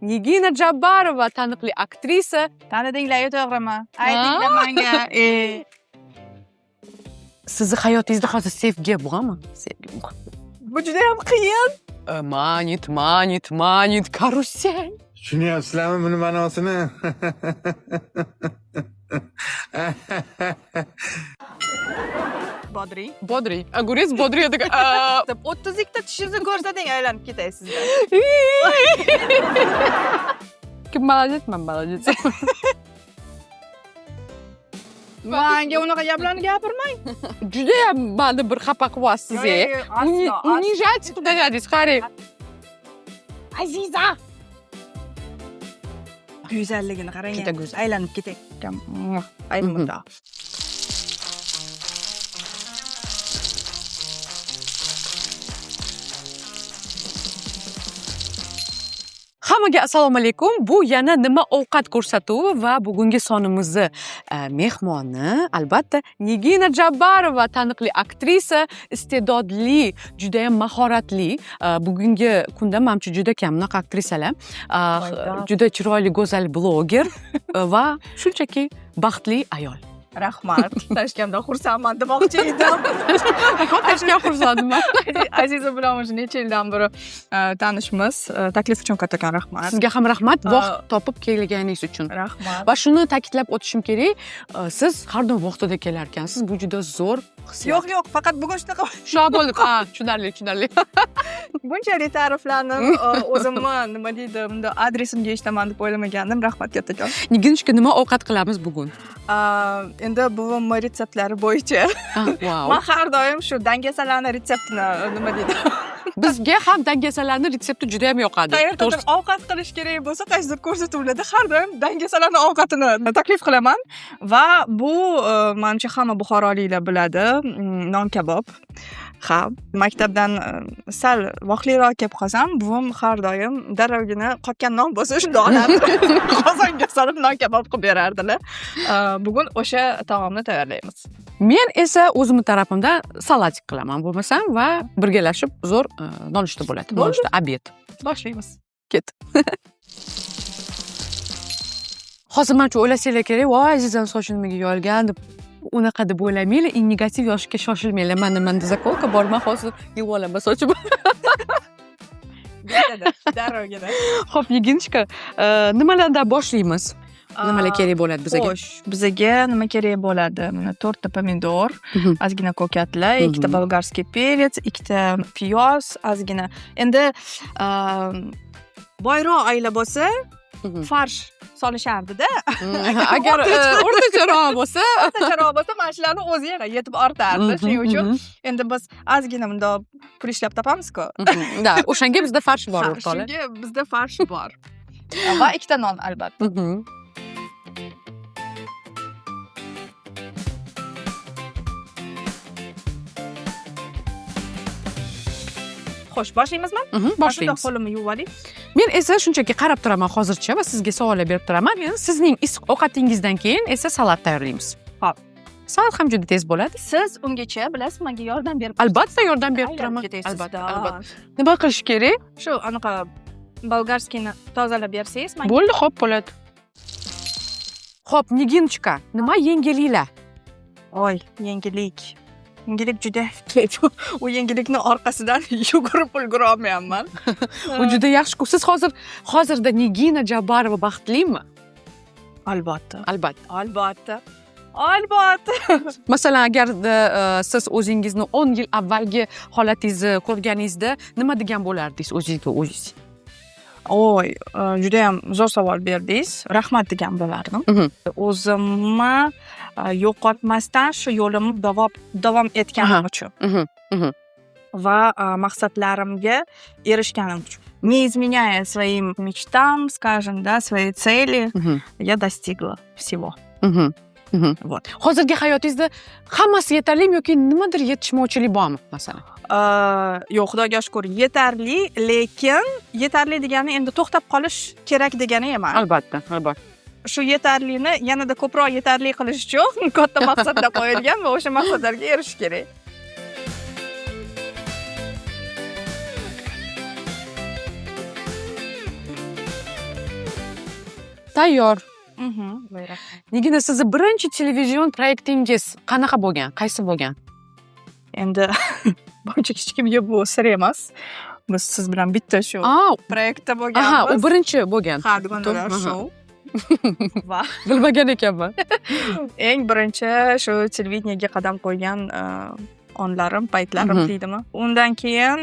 Nigina Jabbarova taniqli aktrisa. Tanidinglar-yu, to'g'rimi? Aytinglar menga. Sizni hayotingizda hozir sevgi bormi? Sevgi muhim. Bu juda ham qiyin. Manit, karusel. Tushunyapsizlarmi buni ma'nosini? Bodring. Bodring. Огурец bodring edi. 30 ikkita tishingizni ko'rsating, aylanib ketay sizdan. Kim молодец, men молодец. Menga unaqa gaplarni gapirmang. Juda ham meni bir xafa qilyapsiz. Унижать qilasiz, qarang. Aziza. Go'zalligini qarang. Juda go'zal. Aylanib ketay. Aylanmoqda. Hammaga assalomu alaykum. Bu yana nima ovqat ko'rsatuvi va bugungi sonimizni mehmoni albatta Nigina Jabbarova taniqli aktrisa, iste'dodli, juda ham mahoratli. Bugungi kunda menimcha juda kam bunaqa aktrisalar. Juda chiroyli, go'zal bloger va shunchaki baxtli ayol. Rahmat. Tanishganimdan xursandman demoqchi edim. Tanishgan xursandman. Aziza bilan o'sha necha yildan beri tanishmiz. Taklif uchun kattakon rahmat. Sizga ham rahmat, vaqt topib kelganingiz uchun. Rahmat. Va shuni ta'kidlab o'tishim kerak, siz har doim vaqtida kelar ekansiz. Bu juda zo'r hissiyat. Yo'q, faqat bugun shunaqa. Shu bo'ldi. Tushunarli. Bunchalik ta'riflanib, o'zimni nima deydi, bunda adresimga eshitaman deb o'ylamagandim. Rahmat kattakon. Niginchka nima ovqat qilamiz bugun? Endi buvimni retseptlari bo'yicha Wow. men har doim shu dangasalarni retseptini nima deydi, Bizga ham dangasalarni retsepti juda ham yoqadi. qayerdadir ovqat qilish kerak bo'lsa, qaysidir ko'rsatuvlarda har doim dangasalarni ovqatini taklif qilaman va bu menimcha hamma buxoroliklar biladi, non kabob. Ha, maktabdan sal vaqtliroq kelib qolsam, buvim har doim darrogina qotgan non bo'lsa shuni oladi. Qozonga solib non kabob qilib berardilar. Bugun o'sha taomni tayyorlaymiz. Men esa o'zimning tarafimdan salatik qilaman bo'lmasam va birgalashib zo'r nonushta bo'ladi. Nonushta obed. Boshlaymiz. Ket. Hozir menimcha o'ylasanglar kerak, voy Azizam sochi nimaga yolgan deb unaqa deb o'ylamanglar, negativ yoshga shoshilmanglar. Menda zakolka bor, men hozir yuvib olaman sochimni. Darrogina. Xo'p, Niginchka, nimalardan boshlaymiz? Nimalar kerak bo'ladi bizga? Xo'sh, bizga nima kerak bo'ladi? Mana 4 ta pomidor, ozgina ko'katlar, 2 ta bolgarskiy perets, 2 ta piyoz, ozgina. Endi boyroq oila bo'lsa, farsh solishardi-da. Agar o'rtacharoq bo'lsa, mana shularni o'zi yana yetib ortardi. Shuning uchun endi biz ozgina bundoq pul ishlab topamiz-ku. Da, o'shanga bizda farsh bor, o'rtoqlar. Shunga bizda farsh bor. Va 2 ta non albatta. Xo'sh, boshlaymizmi? Boshlaymiz. Qo'limni yuvib oling. Men esa shunchaki qarab turaman hozircha va sizga savollar berib turaman. Sizning issiq ovqatingizdan keyin esa salat tayyorlaymiz. Xo'p. Salat ham juda tez bo'ladi. Siz ungacha bilasiz, menga yordam berib. Albatta yordam berib turaman. Albatta. Nima qilish kerak? Shu anaqa bolgarskiyni tozalab bersangiz, menga. Bo'ldi, xo'p, bo'ladi. Xo'p, Niginchka, nima yengilliklar? Voy, yengillik. Yengillik juda kayf. U yengillikni orqasidan yugurib ulgura olmayapman. Bu juda yaxshi-ku. Siz hozirda Nigina Jabbarova baxtlimi? Albatta. Albatta. Masalan, agar siz o'zingizni 10 yil avvalgi holatingizni ko'rganingizda nima degan bo'lardingiz o'zingizga o'zingiz? Oy, juda ham zo'r savol berdingiz. Rahmat degan bo'lardim. O'zimni yo'qotmasdan shu yo'limni davom etganim uchun va maqsadlarimga erishganim uchun. Не изменяя своим мечтам, скажем, да, своей цели, я достигла всего. Вот. Hozirgi hayotingizda hammasi yetarlimi yoki nimadir yetishmovchilik bormi, masalan? Yo'q, Xudoga shukr, yetarli, lekin yetarli degani endi to'xtab qolish kerak degani emas. Albatta. Shu yetarlini yanada ko'proq yetarli qilish uchun katta maqsadlar qo'yilgan va o'sha maqsadlarga erishish kerak. Tayyor. Buyurun. Nigina, sizni birinchi televizion proyektingiz qanaqa bo'lgan? Qaysi bo'lgan? Endi buncha kichkina bu sir emas. Biz siz bilan bitta shu proyektda Aha, bo'lganmiz. u birinchi bo'lgan. Ha, Dugondalar Aha. show. Va Bilmagan ekanman. eng birinchi shu televideniyega qadam qo'ygan onlarim, paytlarim deydimi. Undan keyin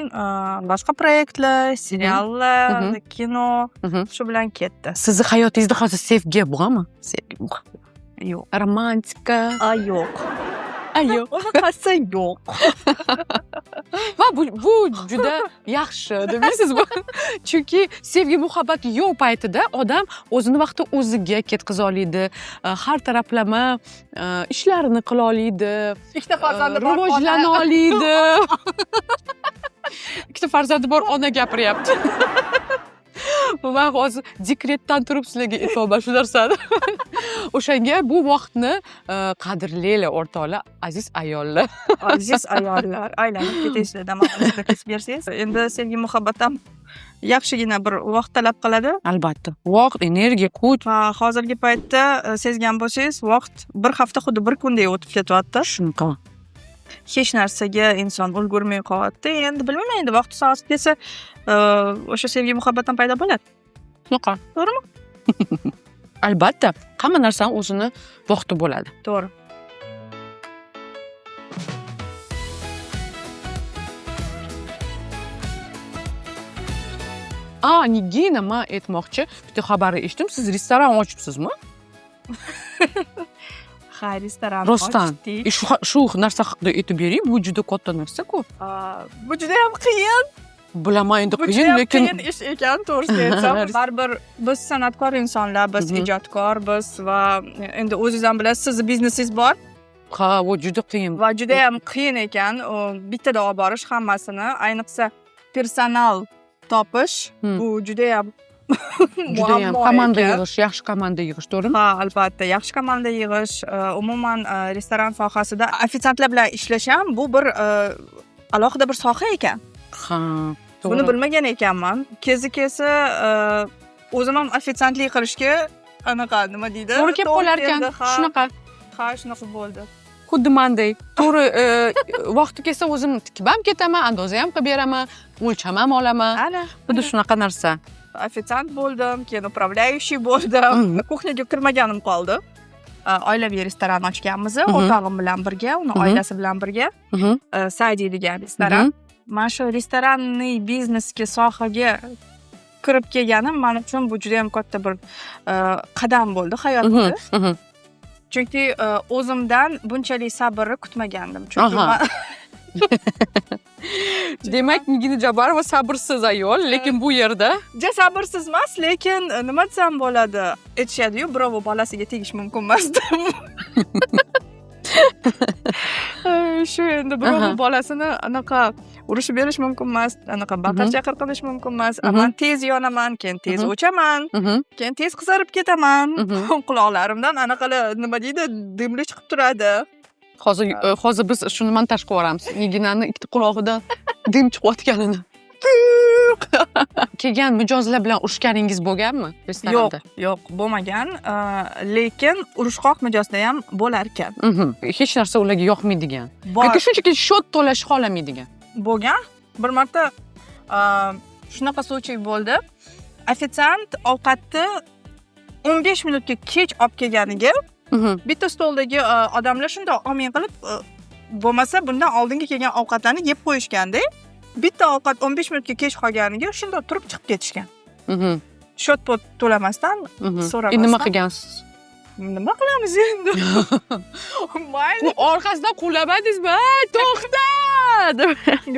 boshqa proyektlar, seriallar, kino shu bilan ketdi. Sizni hayotingizda hozir sevgi bormi? Sevgi, Yo'q. romantika. Yo'q. Ayo. Unaqasi yo'q. Va bu juda yaxshi demaysizmi? Chunki sevgi muhabbat yo'q paytida odam o'zini vaqti o'ziga ketkiza oladi, har taraflama ishlarini qila oladi, Ikkita farzandi bor. rivojlana oladi. Ikkita farzandi bor ona gapiryapti. Va hozir dekretdan turib sizlarga aytyapman shu narsani. O'shanga bu vaqtni qadrlaylar o'rtoqlar, aziz ayollar. Aziz ayollar, aylanib ketaysizlar, ma'lumotlar kesib bersangiz. Endi sevgi muhabbat ham yaxshigina bir vaqt talab qiladi. Albatta. Vaqt, energiya, kuch. Va hozirgi paytda sezgan bo'lsangiz, vaqt bir hafta xuddi bir kundek o'tib ketyapti. Shunaqa. Hech narsaga inson ulgurmay qolyapti. Endi bilmayman, endi vaqti soati kelsa, o'sha sevgi muhabbatdan paydo bo'ladi. Shunaqa. To'g'rimi? Albatta, hamma narsani o'zini vaqti bo'ladi. To'g'ri. Nigina, men aytmoqchi, bitta xabarni eshitdim, siz restoran ochibsizmi? Ha, restoran Rostdan. ochdik. Shu narsa haqida aytib bering, bu juda katta narsa-ku. Bu juda ham qiyin. Bilaman, endi Bu qiyin, juda ham lekin qiyin ish ekan, to'g'risini aytsam. Baribir biz san'atkor insonlar, biz ijodkor, biz va endi o'zingiz ham bilasiz, sizni biznesingiz bor ha, bu juda qiyin. va juda ham qiyin ekan bittada olib borish hammasini, ayniqsa personal topish, bu juda ham Juda ham komanda yig'ish, yaxshi komanda yig'ish, to'g'rimi? Ha, albatta, yaxshi komanda yig'ish, umuman restoran sohasida ofitsiantlar bilan ishlash ham bu bir alohida bir soha ekan. Ha, to'g'ri. Buni bilmagan ekanman. Kezi kelsa o'zim ham ofitsiantlik qilishga anaqa nima deydi? To'g'ri kelib qolar ekan. Shunaqa. Ha, shunaqa bo'ldi. Xuddi mendek. To'g'ri, vaqti kelsa o'zim tikib ham ketaman, andoza ham qilib beraman, o'lcham ham olaman. Ana, Xuddi shunaqa narsa. ofitsiant bo'ldim, keyin upravляющий bo'ldim. Kuxnyaga kirmaganim qoldi. Oilaviy restoran ochganmiz, o'rtog'im bilan birga, uni oilasi bilan birga. Saydi degan restoran. Mana shu restoranniy biznesga, sohaga kirib kelganim men uchun bu juda ham katta bir qadam bo'ldi hayotimda. Chunki o'zimdan bunchalik sabrni kutmagandim. Chunki Demak, Nigina Jabborova sabrsiz ayol, lekin bu yerda sabrsiz emas, lekin nima desam bo'ladi? Aytishadi-yu, birov bolasiga tegish mumkin emas deb. Shu endi birov bolasini anaqa urishib berish mumkin emas, anaqa baqir-chaqir qilish mumkin emas. Men tez yonaman, keyin tez o'chaman, keyin tez qizarib ketaman. Quloqlarimdan anaqalar nima deydi, dimli chiqib turadi. Hozir biz shuni montaj qilib yuboramiz. Niginani ikkita qulog'idan dim chiqayotganini. Kelgan mijozlar bilan urushganingiz bo'lganmi restoranda? Yo'q, bo'lmagan. Lekin urushqoq mijozda ham bo'lar ekan. Hech narsa ularga yoqmaydigan. Bor. Yoki shunchaki shot to'lash xohlamaydigan. Bo'lgan. Bir marta shunaqa случай bo'ldi. Ofitsiant ovqatni 15 minutga kech olib kelganiga bitta stoldagi odamlar shunday amin qilib, bo'lmasa bundan oldingi kelgan ovqatlarni yeb qo'yishganda, bitta ovqat 15 minutga kech qolganiga shunday turib chiqib ketishgan. Shot to'lamasdan, so'ramasdan. Nima qilgansiz? Nima qilamiz endi? Mayli. Orqasidan quvlamadingizmi? To'xta!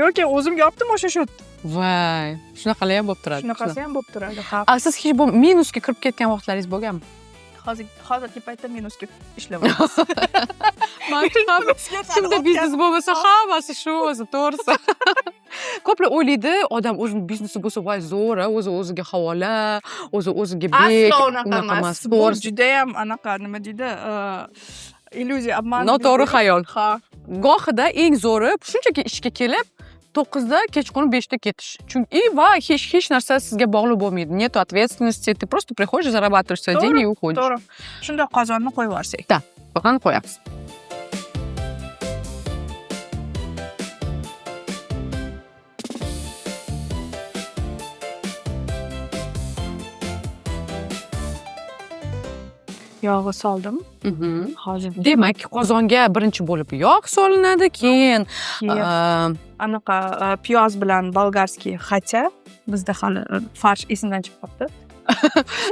Yo'q, o'zim yopdim o'sha shot. Voy, shunaqalar ham bo'lib turadi. Shunaqasi ham bo'lib turadi. Ha. Siz hech bu minusga kirib ketgan vaqtlaringiz bo'lganmi? Hozirgi paytda minusga ishlayapmiz. Kimda biznes bo'lmasa, hammasi shu o'zi, to'g'risi. Ko'plar o'ylaydi, odam o'zining biznesi bo'lsa, voy zo'r, o'ziga havola, o'ziga bek. Aslo unaqa emas. Bu juda ham anaqa nima deydi, illyuziya, obman. Noto'g'ri xayol. Ha. Gohida eng zo'ri shunchaki ishga kelib, 9da kechqurun 5da ketish. Chunki va hech narsa sizga bog'liq bo'lmaydi. Нет ответственности, ты просто приходишь, зарабатываешь свои деньги и уходишь. To'g'ri. Shunda qozonni qo'yib yuborsak. Qozonni qo'yamiz. Yog'i soldim. Hozir Demak, qozonga birinchi bo'lib yog' solinadi, keyin anaqa piyoz bilan bolgarskiy xacha. Bizda hali farsh esimdan chiqib qolibdi.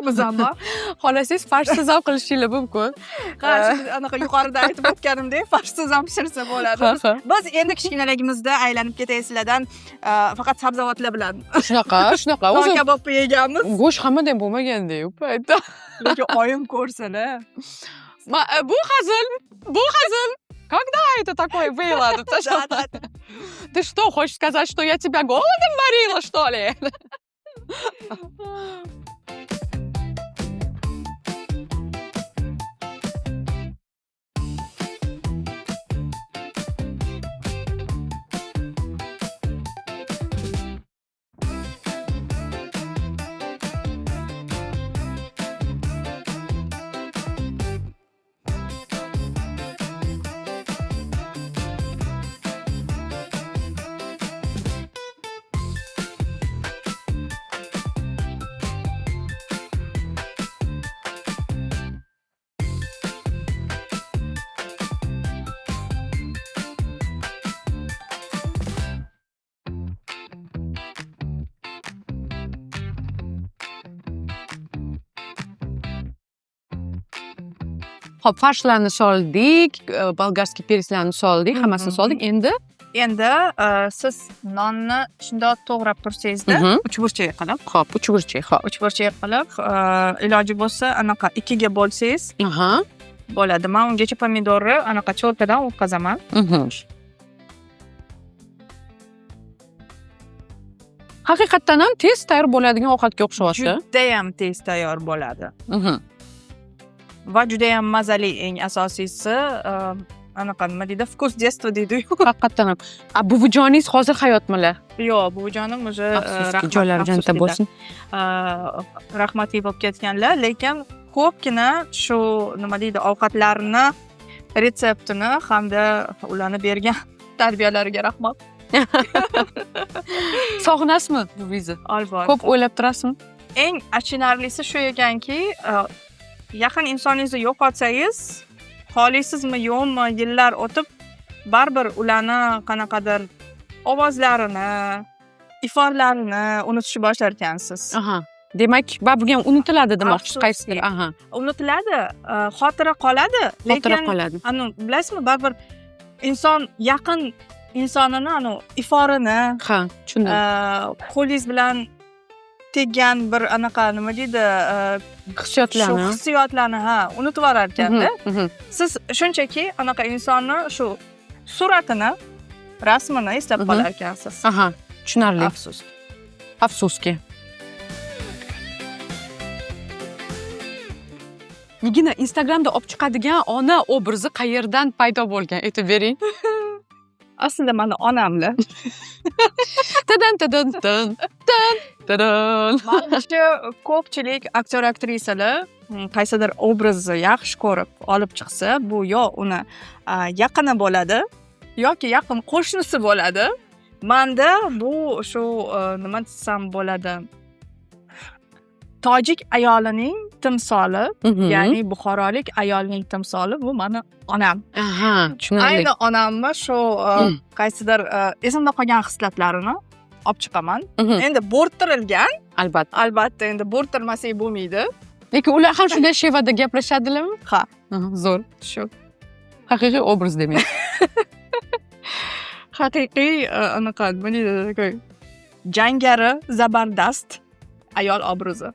Biz ham bor. xolasangiz farshsiz ham qilishingiz mumkin. Ha, anaqa yuqorida aytib o'tganimdek, farshsiz ham pishirsa bo'ladi. Biz endi kichkinaligimizda aylanib ketay sizlardan faqat sabzavotlar bilan Shunaqa. non kabobni yeganmiz. Go'sht hammadan bo'lmaganda u paytda. Lekin oyim ko'rsalar. Bu hazil. Когда это такое было? Ты что, хочешь сказать, что я тебя голодом морила, что ли? Hop, farshlarni soldik, bolgarskiy perslarni soldik, hammasini soldik. Endi Siz nonni shundoq to'g'rab tursangizda, uchburchak qilib, hop, uchburchak qilib, iloji bo'lsa anaqa ikkiga bo'lsangiz bo'ladi. Men ungacha pomidorni anaqa cho'rkadan o'tkazaman. Haqiqatdan ham tez tayyor bo'ladigan ovqatga o'xshayapti. Juda ham tez tayyor bo'ladi. Va juda ham mazali, eng asosiysi anaqa nima deydi, vkus детства deydi-ku. Haqiqatdan ham. Buvijoningiz hozir hayotmilar? Yo'q, buvijonim o'zi joylari jannatda bo'lsin. Rahmatli bo'lib ketganlar, lekin ko'pgina shu nima deydi, ovqatlarni retseptini hamda ularni bergan tarbiyalariga rahmat. Sog'inasizmi buvingizni? Albatta. Ko'p o'ylab turasizmi? Eng achinarlisi shu ekanki, yaqin insoningizni yo'qotsangiz, xohlaysizmi yo'qmi, yillar o'tib baribir ularni qanaqadir ovozlarini, iforlarini unutishni boshlar ekansiz. Demak, baribir ham unutiladi demoqchi qaysidir. Unutiladi, xotira qoladi, lekin bilasizmi, baribir inson yaqin insonini iforini, tushundim. qo'lingiz bilan teggan bir anaqa nima deydi, hissiyotlarni unutib yuborar ekanda. Siz shunchaki anaqa insonni shu suratini, rasmini eslab qolar ekansiz. Tushunarli. Afsuski. Nigina, Instagramda olib chiqadigan ona obrazi qayerdan paydo bo'lgan? Aytib bering. Aslida meni onamlar. Menimcha ko'pchilik aktyor aktrisalar qaysidir obrazni yaxshi ko'rib olib chiqsa, bu yo uni yaqini bo'ladi yoki yaqin qo'shnisi bo'ladi. Menda bu shu nima desam bo'ladi, tojik ayolining timsoli, ya'ni buxorolik ayolning timsoli bu meni onam. Tushunarli. Ayni onamni shu qaysidir esimda qolgan xislatlarini olib chiqaman. Endi bo'rttirilgan, albatta endi bo'rttirmasak bo'lmaydi. Lekin ular ham shunday shevada gaplashadilarmi? Ha. Zo'r. Shu haqiqiy obraz demak. Haqiqiy anaqa nima deydi, jangari zabardast ayol obro'si.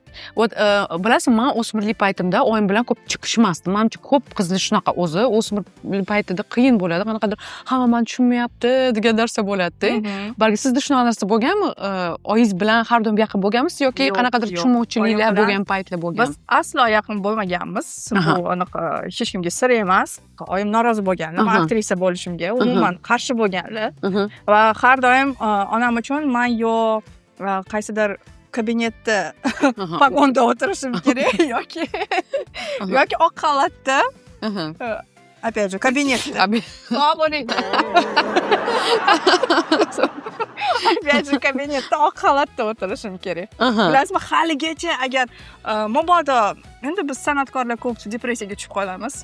Bilasizmi, men o'smirlik paytimda oyim bilan ko'p chiqishmasdim. Menimcha ko'p qizlar shunaqa o'zi o'smirlik paytida qiyin bo'ladi. Qanaqadir hamma meni tushunmayapti degan narsa bo'ladi-da. Balki sizda shunaqa narsa bo'lganmi? Oyingiz bilan har doim yaqin bo'lganmisiz yoki Yo'q, qanaqadir yo'q. tushunmovchiliklar Oyim bilan bo'lgan paytlar Biz bo'lganmi? aslo yaqin bo'lmaganmiz. Bu anaqa hech kimga sir emas. Oyim norozi bo'lganlar. Men aktrisa bo'lishimga umuman qarshi bo'lganlar. Va har doim onam uchun men yo qaysidir kabinetda vagonda o'tirishim kerak yoki oq xalatda опять же kabinetda assalomu alaykum опять же kabinetda oq xalatda o'tirishim kerak. Bilasizmi, haligacha agar mabodo endi biz san'atkorlar ko'p depressiyaga tushib qolamiz.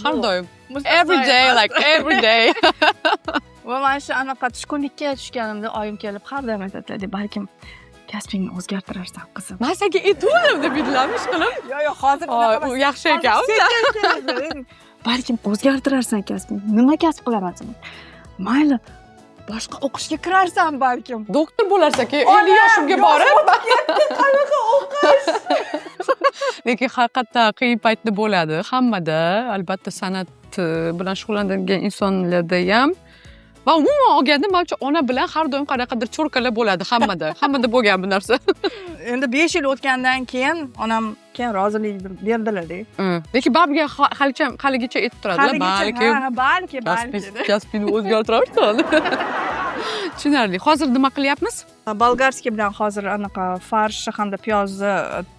Har doim. Every day. Va mana shu anaqa tushkunlikka tushganimda oyim kelib har doim aytadilar, balkim kasbingni o'zgartirarsan qizim. Men senga aytdim deb idlamish qilib. Yo'q, hozir U yaxshi ekan. Balkim o'zgartirarsan kasbingni. Nima kasb qilasan? Mayli, boshqa o'qishga kirarsan balkim. Doktor bo'larsan-ki, 50 yoshimga borib. Qanaqa o'qish? Lekin haqiqatdan qiyin paytda bo'ladi hammada. Albatta san'at bilan shug'ullanadigan insonlarda ham. Va umuman olganda, menimcha ona bilan har doim qanaqadir cho'rkalar bo'ladi hammada. Hammada bo'lgan bu narsa. Endi 5 yil o'tgandan keyin onam rozilik berdilar-da. Lekin babga haligacha aytib turadilar, balki kasbingni o'zgartirarsan. Tushunarli. Hozir nima qilyapmiz? Bolgarskiy bilan hozir anaqa farsh hamda piyozni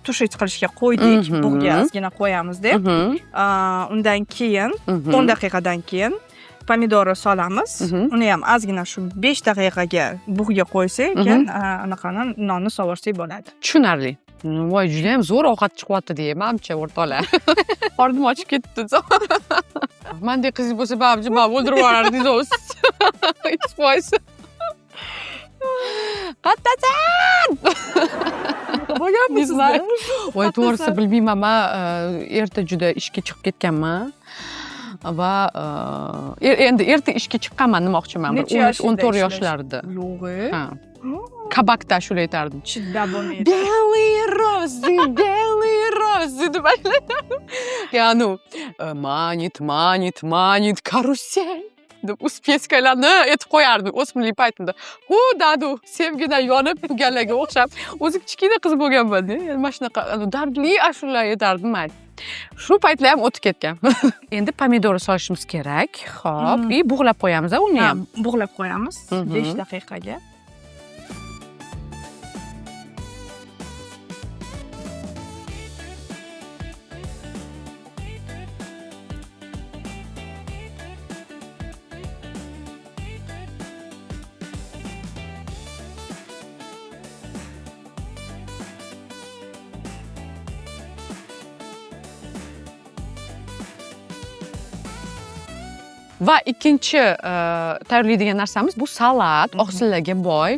tushit qilishga qo'ydik. Bug'ga ozgina qo'yamiz-da. Undan keyin 10 daqiqadan keyin pomidorni solamiz. Uni ham ozgina shu 5 daqiqaga bug'ga qo'ysak, keyin anaqani nonni sovursak bo'ladi. Tushunarli. Voy, juda ham zo'r ovqat chiqyapti deyman-cha o'rtoqlar. Qornim ochib ketdi. Mendek qiz bo'lsa, babji, men o'ldirib yuborardingiz o'z. Ispoysiz. Qattasan! Bo'lganmisiz? Voy, to'g'risi bilmayman, men erta juda ishga chiqib ketganman. Va endi erta ishga chiqqanman demoqchiman. 14 yoshlarda. Yo'q. Ha. Kabakda shuni aytardim. Chidab bo'lmaydi. Белые розы deb aylardim. Ya'ni manit karuselь deb uspetskalarni aytib qo'yardim o'smirlik paytimda. Hu dadu, sevgidan yonib turganlarga o'xshab, o'zi kichkina qiz bo'lganman-da. Mana shunaqa dardli ashulalar aytardim men. Shu paytlar ham o'tib ketgan. Endi pomidorni solishimiz kerak. Xo'p, bug'lab qo'yamiz uni ham. Bug'lab qo'yamiz 5 daqiqaga. Va ikkinchi tayyorlaydigan narsamiz bu salat, oqsillarga boy.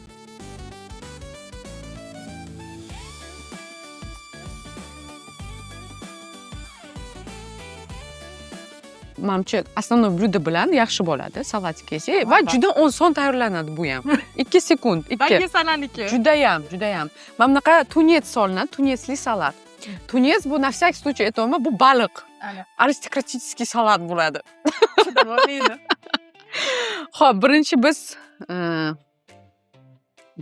Menimcha основной блюдо bilan yaxshi bo'ladi salatga yesak va juda oson tayyorlanadi bu ham. 2 sekund, 2. Dangasalaniki. Juda ham. Mana bunaqa tunes solinadi, tunesli salat. Tunes bu на всякий случай aytaman, bu baliq. Aristokratический salat bo'ladi. Xo'p, birinchi biz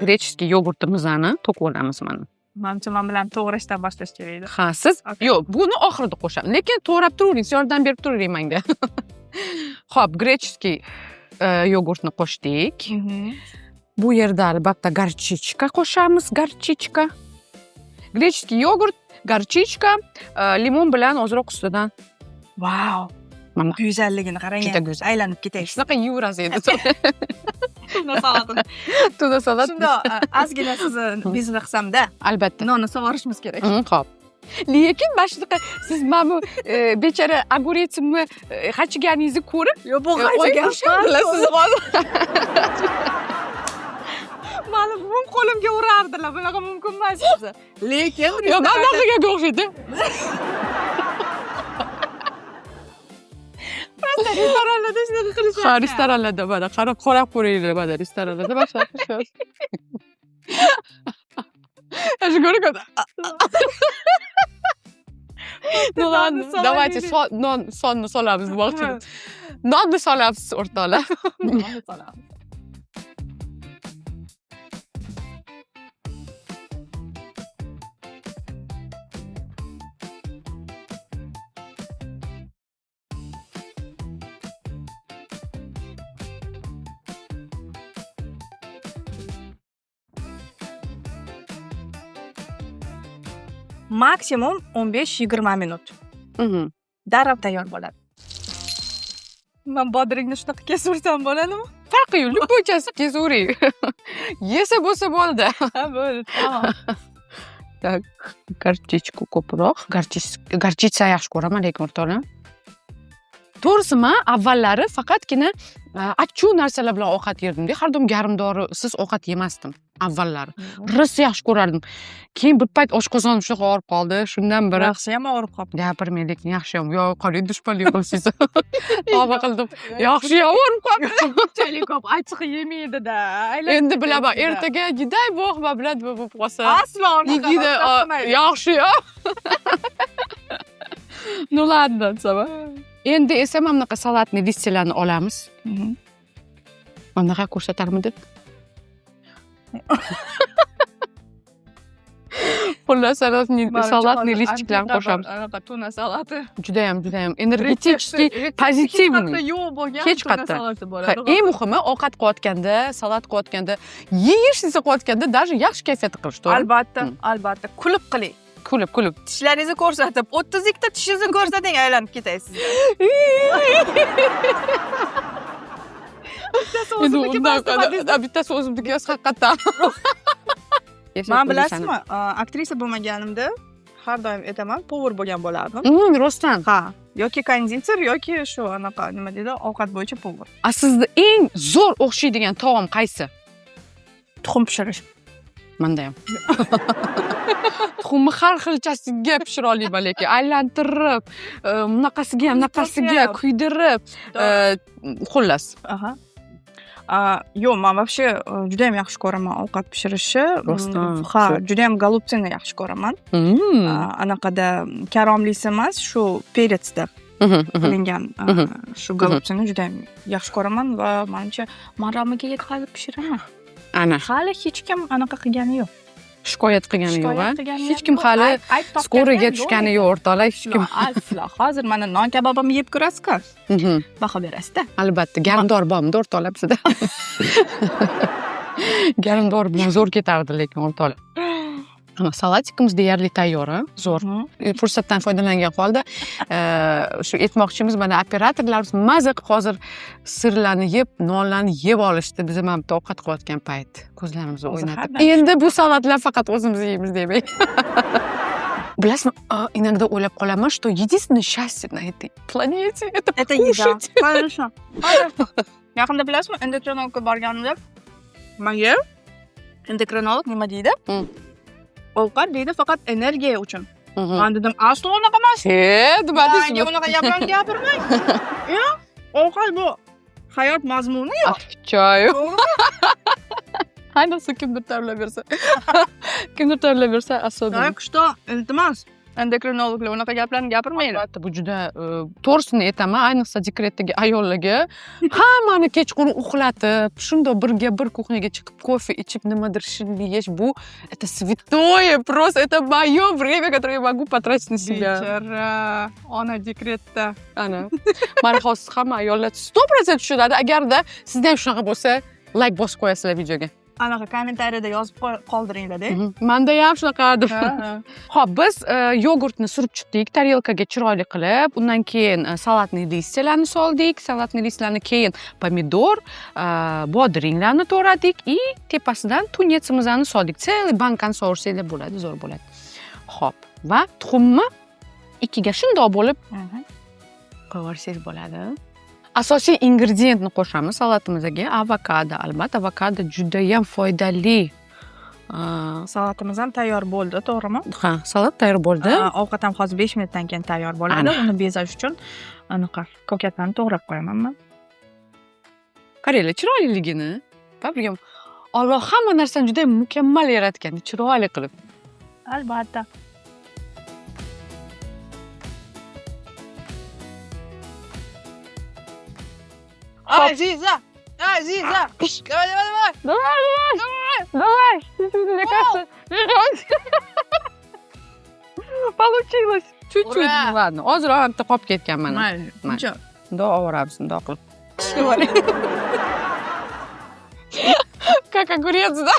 grechskiy yogurtimizni to'qib olamiz mana. Menimcha men bilan to'g'rashdan boshlash kerak edi. Ha, siz yo'q, buni oxirida qo'shamiz. Lekin to'g'rab turavering, yordam berib turavering menga. Xo'p, grechskiy yogurtni qo'shdik. Bu yerda albatta gorchichka qo'shamiz, gorchichka. Grechskiy yogurt, gorchichka, limon bilan ozroq ustidan. Wow. Mana go'zalligini qarang. Juda go'zal. Aylanib ketaysiz. Shunaqa yuraverasiz edi. Tuna salat. Shunda ozgina sizni bizni qilsam-da. Albatta. Nonni sovurishimiz kerak. Xo'p. Lekin mana shunaqa siz mana bu bechara огурецimni hachiganingizni ko'rib, yo'q, bu hachigan bilasiz hozir. Mani buvim qo'limga urardilar, bunaqa mumkin emas siz. Lekin yo'q, anaqaga o'xshaydi. Restoranlarda shunaqa qilishadi. Ha, restoranlarda mana qarab ko'ringlar, mana restoranlarda boshqa qilishadi. Жигурка. Ну ладно, Nonni давайте solaylik. non sonni solamiz demoqchi edim. Nonni solamiz o'rtoqlar. Nonni solamiz. Maksimum 15-20 minut. Mhm. Darrov tayyor bo'ladi. Men bodringni shunaqa kesursam bo'ladimi? Farqi yo'q, любойchasi kesavering. Yesa bo'lsa bo'ldi. Ha, bo'ldi. Tamom. Так, горчичку ko'proq. Горчица yaxshi ko'raman, lekin o'rtoqlar. To'g'risi, men avvallari faqatgina achchiq narsalar bilan ovqat yerdim. Har doim garmdorisiz ovqat yemasdim avvallari. Rosa yaxshi ko'rardim. Keyin bir payt oshqozonim shunaqa og'rib qoldi. Shundan beri Yaxshi ham og'rib qolibdi. gapirmay, lekin yaxshi ham. Yo, qolay dushmanlik qilsangiz. Tavba qildim. Yaxshi ham og'rib qolibdi. Bunchalik ko'p achchiq yemaydi-da. Endi bilaman, ertaga giday vohma biladi bo'lib qolsa. Aslo unaqa Nigida yaxshi ham. Ну ладно, sama. Endi esa mana bunaqa salatni listchalarni olamiz. Anaqa ko'rsatarmidi? Xullas, salatni listchalarni qo'shamiz. Anaqa tuna salati. Juda ham energetik, pozitivniy. yo'q bo'lgan Hech tuna qatda. salati bo'ladi. Eng muhimi ovqat qilayotganda, salat qilayotganda, yeyish desa qilayotganda даже yaxshi kayfiyatda qilish, to'g'ri? Albatta, albatta. Kulib qiling. Kulib. Tishlaringizni ko'rsatib, 32 ta tishingizni ko'rsating, aylanib ketasiz. Endi bittasi o'zimniki yo'q haqiqatdan. Men bilasizmi, aktrisa bo'lmaganimda har doim aytaman, povur bo'lgan bo'lardim. Rostdan. Ha, yoki konditer yoki shu anaqa nima deydi, ovqat bo'yicha povur. Sizni eng zo'r o'xshaydigan taom qaysi? Tuxum pishirish. Menda ham. Tuxumni har xilchasiga pishira olaman, lekin aylantirib, bunaqasiga kuydirib, xullas. Aha. Yo'q, men вообще juda ham yaxshi ko'raman ovqat pishirishni. Rostdan. Ha, juda ham golubtsini yaxshi ko'raman. Anaqada karomlisi emas, shu peretsda qilingan shu golubtsini juda ham yaxshi ko'raman va menimcha maramiga yetkazib pishiraman. Ana, Hali hech kim anaqa qilgani yo'q. shikoyat qilgani yo'q, Shikoyat qilgani hech kim yo'q. hali Ayb topgani skoriga yo'q. tushgani yo'q, o'rtoqlar, hech kim. Aslo. Hozir mana non kabobimni yeb ko'rasiz-ku. Baho berasiz-da. Albatta, garmdor bormi, o'rtoqlar bizda? Garmdor bilan zo'r ketardi, lekin o'rtoqlar. Ana, salatikimiz deyarli tayyor, zo'r. Fursatdan foydalangan holda shu aytmoqchimiz, mana operatorlarimiz maza qilib hozir sirlarni yeb, nonlarni yeb olishdi. Biz ham bitta ovqat qilayotgan payt ko'zlarimizni o'ynatib. Endi bu salatlar faqat o'zimiz yeymiz demang. Bilasizmi, inogda o'ylab qolaman, что единственное счастье на этой планете это кушать. Конечно. Yaqinda bilasizmi, endokrinologga borganimda menga endokrinolog nima deydi? Ovqat deydi faqat energiya uchun. Men dedim, aslo unaqa emas. Nima Menga deysiz? unaqa gapirmang. Yo'q, ovqat bu hayot mazmuni yo'q. Choy. Ayniqsa kimdir tayyorlab bersa, особенно. Так что, iltimos, endokrinologlar unaqa gaplarni gapirmanglar. Albatta, bu juda to'g'risini aytaman, ayniqsa dekretdagi ayollarga hammani kechqurun uxlatib, shundoq birga bir kuxnyaga chiqib kofe ichib nimadir shirin yeyish, bu это святое, просто это моё время, которое я могу потратить на себя. Bechora, ona dekretda. Ana. Mana hozir hamma ayollar 100% tushunadi. Agarda sizda ham shunaqa bo'lsa, like bosib qo'yasizlar videoga. Anaqa kommentariyada yozib qoldiringlar-da. Menda ham shunaqa deb. Xo'p, biz yogurtni surib chiqdik, tarelkaga chiroyli qilib, undan keyin salatni listchalarni soldik, salatni listlarni keyin pomidor, bodringlarni to'radik и tepasidan tunyetsimizni soldik. Целый bankani sovursanglar bo'ladi, zo'r bo'ladi. Xo'p, va tuxumni ikkiga shundoq bo'lib qo'yvorsangiz bo'ladi. Asosiy ingrediyentni qo'shamiz salatimizga, avokado. Albatta, avokado juda ham foydali. Salatimiz ham tayyor bo'ldi, to'g'rimi? Ha, salat tayyor bo'ldi. Ovqat ham hozir 5 minutdan keyin tayyor bo'ladi. Uni bezash uchun anaqa ko'katlarni to'g'rab qo'yaman men. Qaranglar, chiroyliligini. Fabrikam Alloh hamma narsani juda mukammal yaratgan, chiroyli qilib. Albatta. Aziza! Aziza! Давай, давай, давай! Давай, мне кажется, получилось. Чуть-чуть. Ура! Ладно, ozroq bitta qolib ketgan mana. Mayli. Uncha. Mundoq oboramiz, mundoq qilib. Как огурец, да?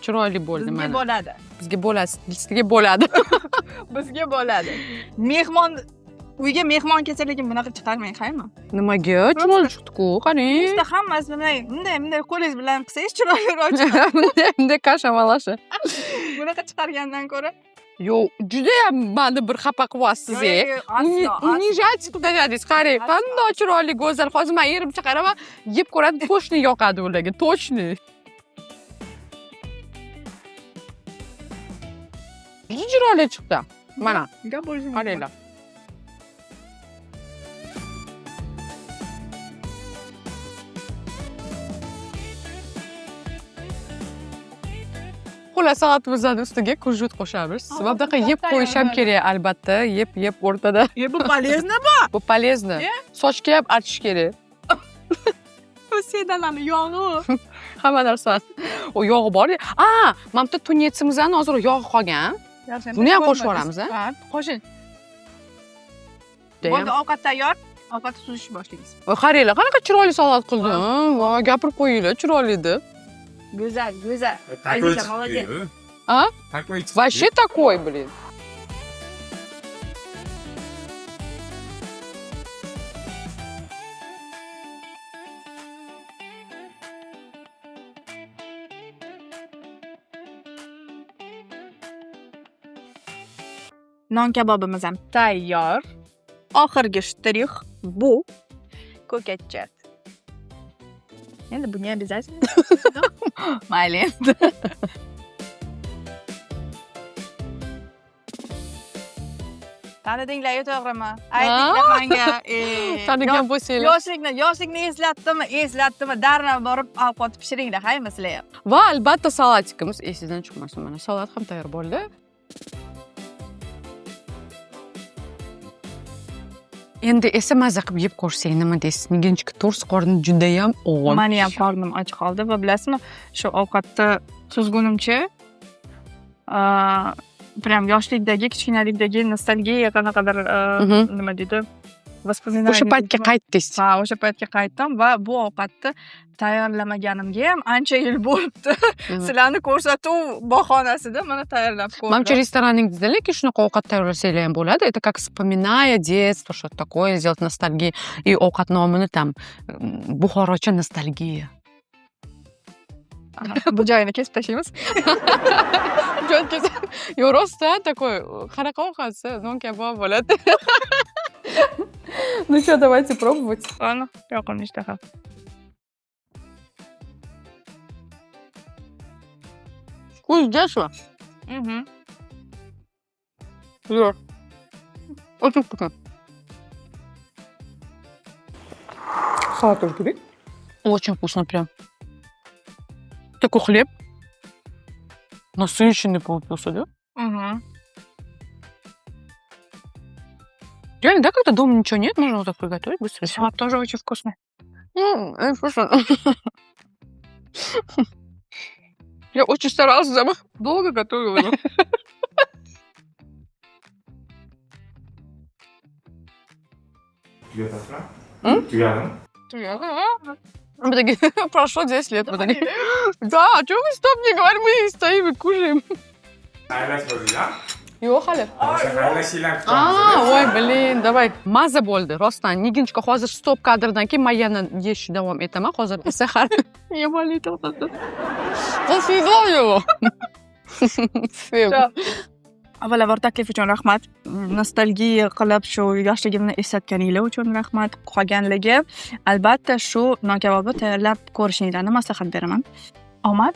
Chiroyli bo'ldi Bizga mana. bo'ladi. Bizga bo'ladi, sizga bo'ladi. Bizga bo'ladi. Mehmon uyga mehmon kelsa lekin bunaqa chiqarmang, qaymi? Nimaga? Chiroyli chiqdi-ku, qarang. Bizda hammasi bunday qo'lingiz bilan qilsangiz chiroyliroq Bunday kashamalashi. bunaqa chiqargandan ko'ra. Yo'q, judayam meni bir xafa qilyapsiz, Unijat qilgansiz, qarang. Qanday chiroyli go'zal. Hozir men erim chaqiraman, yeb ko'radi, to'shni yoqadi ularga, to'shni. Juda chiroyli chiqdi. Mana, Gap bo'lishi qaranglar. Xullas, salatimizni ustiga kurjut qo'shamiz. Va bunaqa yeb qo'yish ham kerak, albatta. Yeb o'rtada. Bu полезно. Bu полезно. Sochga ham artish kerak. Bu sedalarning yog'i. Hamma narsa. O yog'i bor. Mana bitta tunyetsimizni hozir yog'i qolgan. Buni ham qo'shib yuboramiz, Ha, qo'shing. Deyam. Bo'ldi, ovqat tayyor. Ovqatni suzishni boshlaymiz. Qaranglar, qanaqa chiroyli salat qildim. Va gapirib qo'yinglar, chiroyli edi. Go'zal. Такой Aziza, молодец. А? Такой Вообще такой, блин. Non kabobimiz ham tayyor. Oxirgi shtrix bu ko'katchat. Endi buni ham bezasiz. Mayli endi. Tanidinglar-yu, to'g'rimi? Aytinglar menga. Tanigan bo'lsanglar. Yoshlikni eslatdimi? Darrov borib ovqat pishiringlar, haymi sizlar ham. Va albatta salatikimiz esingizdan chiqmasin. Mana salat ham tayyor bo'ldi. Endi esa maza qilib yeb ko'rsak, nima deysiz? Niginchka to'rs qorni juda ham og'ir. Meni ham qornim och qoldi va bilasizmi, shu ovqatni suzgunimcha prям yoshlikdagi, kichkinalikdagi nostalgiya qanaqadir nima deydi? Vоспоминание. O'sha paytga qaytdingiz. Ha, o'sha paytga qaytdim va bu ovqatni tayyorlamaganimga ham ancha yil bo'libdi. Sizlarni ko'rsatuv bahonasida mana tayyorlab ko'rdim. Mamcha restoranningizda lekin shunaqa ovqat tayyorlasanglar ham bo'ladi. Это как вспоминая детство, что-то такое, сделать ностальгию. И ovqat nomini там buxorocha nostalgiya. Bu joyini kesib tashlaymiz. Yo'q, rostdan такой, qanaqa ovqatsa, non kabob bo'ladi. Ну что, давайте пробовать. Ana, yoqimli ishtaha. Вкус детства. Yo'q. Очень вкусно. Салат убери. Очень вкусно прям. Такой хлеб. Насыщенный получился, да? Реально, да, когда дома ничего нет, можно вот так приготовить быстро. Салат тоже очень вкусный. Вкусно. Я очень старалась, сама долго готовила его. Мы такие, прошло 10 лет. Мы такие, да, а чего мы стоп не говорим, мы стоим и кушаем. Yo'q hali. Voy, blin, давай. Maza bo'ldi, rostdan. Niginchka hozir stop kadrdan keyin men yana yeyishni davom etaman. Hozir esa har yemalay to'xtatdi. До свидания. Avvalambor taklif uchun rahmat. Nostalgiya qilib shu yoshligimni eslatganinglar uchun rahmat. Qolganligi albatta shu non kabobni tayyorlab ko'rishinglarni maslahat beraman. Omad,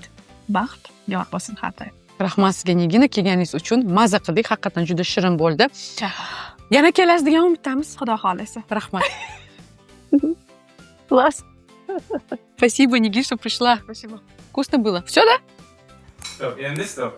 baxt yor bo'lsin har doim. Rahmat sizga Nigina kelganingiz uchun. Maza qildik, haqiqatan juda shirin bo'ldi. Yana kelasiz degan umiddamiz. Xudo xohlasa. Rahmat. Класс. Спасибо, Нигин, что пришла. Спасибо. Вкусно было. Все, да? Stop, endi stop.